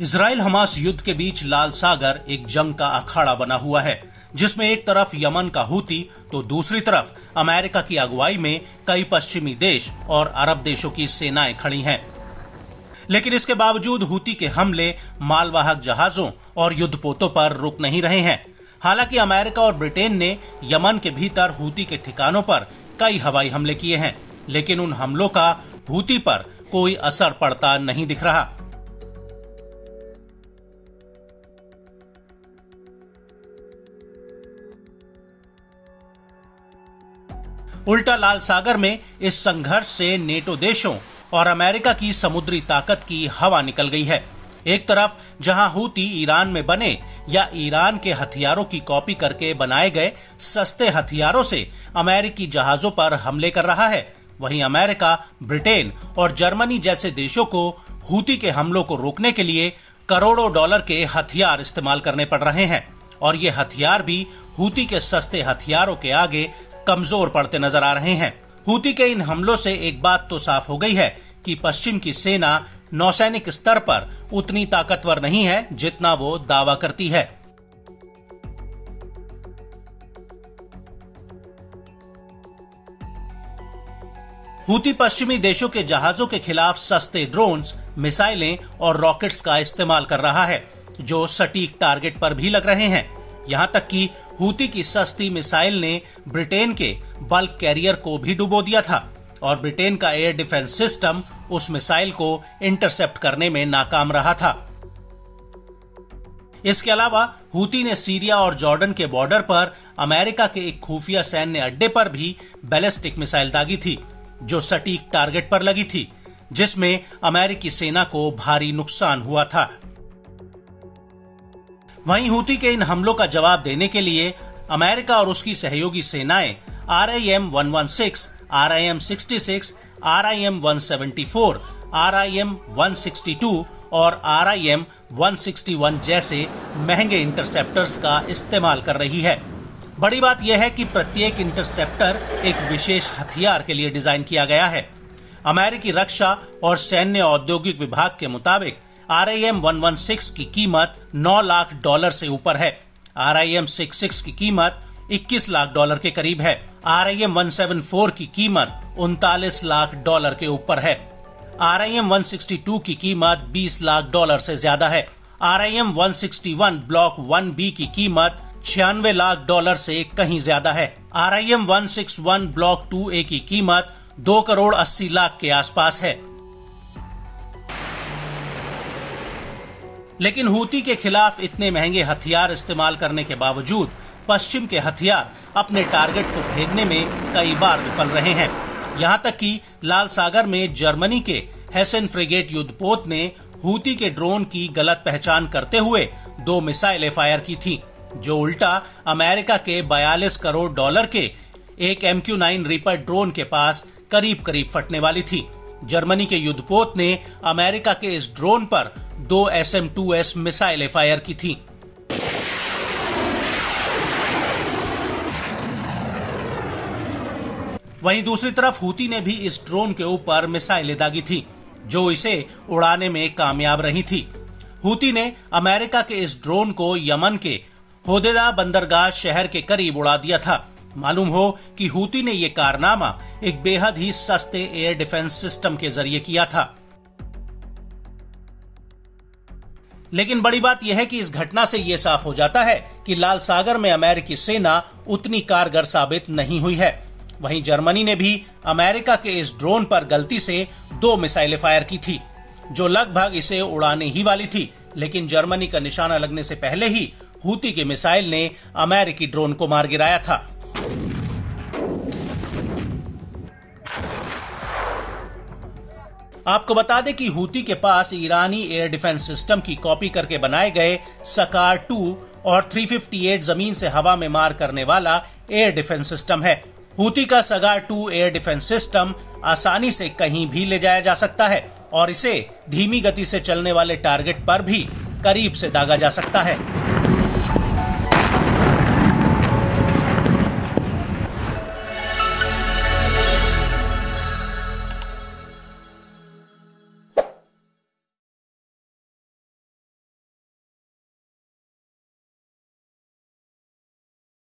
Israel Hamas युद्ध के बीच लाल सागर एक जंग का अखाड़ा बना हुआ है, जिसमें एक तरफ यमन का हूती तो दूसरी तरफ अमेरिका की अगुवाई में कई पश्चिमी देश और अरब देशों की सेनाएं खड़ी हैं। लेकिन इसके बावजूद हूती के हमले मालवाहक जहाजों और युद्धपोतों पर रुक नहीं रहे हैं। हालांकि अमेरिका और ब्रिटेन ने यमन के भीतर हूती के ठिकानों पर कई हवाई हमले किए हैं, लेकिन उन हमलों का हूती पर कोई असर पड़ता नहीं दिख रहा। उल्टा लाल सागर में इस संघर्ष से नेटो देशों और अमेरिका की समुद्री ताकत की हवा निकल गई है। एक तरफ जहां हूती ईरान में बने या ईरान के हथियारों की कॉपी करके बनाए गए सस्ते हथियारों से अमेरिकी जहाजों पर हमले कर रहा है, वहीं अमेरिका, ब्रिटेन और जर्मनी जैसे देशों को हूती के हमलों को रोकने के लिए करोड़ों डॉलर के हथियार इस्तेमाल करने पड़ रहे हैं। और ये हथियार भी हूती के सस्ते हथियारों के आगे कमजोर पड़ते नजर आ रहे हैं। हूती के इन हमलों से एक बात तो साफ हो गई है कि पश्चिम की सेना नौसैनिक स्तर पर उतनी ताकतवर नहीं है जितना वो दावा करती है। हूती पश्चिमी देशों के जहाजों के खिलाफ सस्ते ड्रोन्स, मिसाइलें और रॉकेट्स का इस्तेमाल कर रहा है, जो सटीक टारगेट पर भी लग रहे हैं। यहां तक कि हूती की सस्ती मिसाइल ने ब्रिटेन के बल्क कैरियर को भी डुबो दिया था और ब्रिटेन का एयर डिफेंस सिस्टम उस मिसाइल को इंटरसेप्ट करने में नाकाम रहा था। इसके अलावा हूती ने सीरिया और जॉर्डन के बॉर्डर पर अमेरिका के एक खुफिया सैन्य अड्डे पर भी बैलिस्टिक मिसाइल दागी थी, जो सटीक टारगेट पर लगी थी, जिसमें अमेरिकी सेना को भारी नुकसान हुआ था। वहीं हूती के इन हमलों का जवाब देने के लिए अमेरिका और उसकी सहयोगी सेनाएं RIM-116, RIM-66, RIM-174, RIM-162 और RIM-161 जैसे महंगे इंटरसेप्टर्स का इस्तेमाल कर रही है। बड़ी बात यह है कि प्रत्येक इंटरसेप्टर एक विशेष हथियार के लिए डिजाइन किया गया है। अमेरिकी रक्षा और सैन्य औद्योगिक विभाग के मुताबिक RIM-116 की कीमत $9 लाख से ऊपर है। RIM-66 की कीमत $21 लाख के करीब है। RIM-174 की कीमत $39 लाख के ऊपर है। RIM-162 की कीमत $20 लाख से ज्यादा है। RIM-161 ब्लॉक 1B की कीमत $96 लाख से कहीं ज्यादा है। RIM-161 ब्लॉक 2A की कीमत $2 करोड़ 80 लाख के आसपास है। लेकिन हूती के खिलाफ इतने महंगे हथियार इस्तेमाल करने के बावजूद पश्चिम के हथियार अपने टारगेट को भेदने में कई बार विफल रहे हैं। यहां तक कि लाल सागर में जर्मनी के हेसन फ्रिगेट युद्धपोत ने हूती के ड्रोन की गलत पहचान करते हुए 2 मिसाइलें फायर की थीं, जो उल्टा अमेरिका के $42 करोड़ के एक MQ-9 रीपर ड्रोन के पास करीब करीब फटने वाली थी। जर्मनी के युद्धपोत ने अमेरिका के इस ड्रोन पर 2 SM-2S मिसाइलें फायर की थी। वहीं दूसरी तरफ हूती ने भी इस ड्रोन के ऊपर मिसाइलें दागी थी, जो इसे उड़ाने में कामयाब रही थी। हूती ने अमेरिका के इस ड्रोन को यमन के होदेदा बंदरगाह शहर के करीब उड़ा दिया था। मालूम हो कि हूती ने यह कारनामा एक बेहद ही सस्ते एयर डिफेंस सिस्टम के जरिए किया था। लेकिन बड़ी बात यह है कि इस घटना से यह साफ हो जाता है कि लाल सागर में अमेरिकी सेना उतनी कारगर साबित नहीं हुई है। वहीं जर्मनी ने भी अमेरिका के इस ड्रोन पर गलती से 2 मिसाइलें फायर की थी, जो लगभग इसे उड़ाने ही वाली थी, लेकिन जर्मनी का निशाना लगने से पहले ही हूती के मिसाइल ने अमेरिकी ड्रोन को मार गिराया था। आपको बता दें कि हूती के पास ईरानी एयर डिफेंस सिस्टम की कॉपी करके बनाए गए सकार 2 और 358 जमीन से हवा में मार करने वाला एयर डिफेंस सिस्टम है। हूती का सकार 2 एयर डिफेंस सिस्टम आसानी से कहीं भी ले जाया जा सकता है और इसे धीमी गति से चलने वाले टारगेट पर भी करीब से दागा जा सकता है।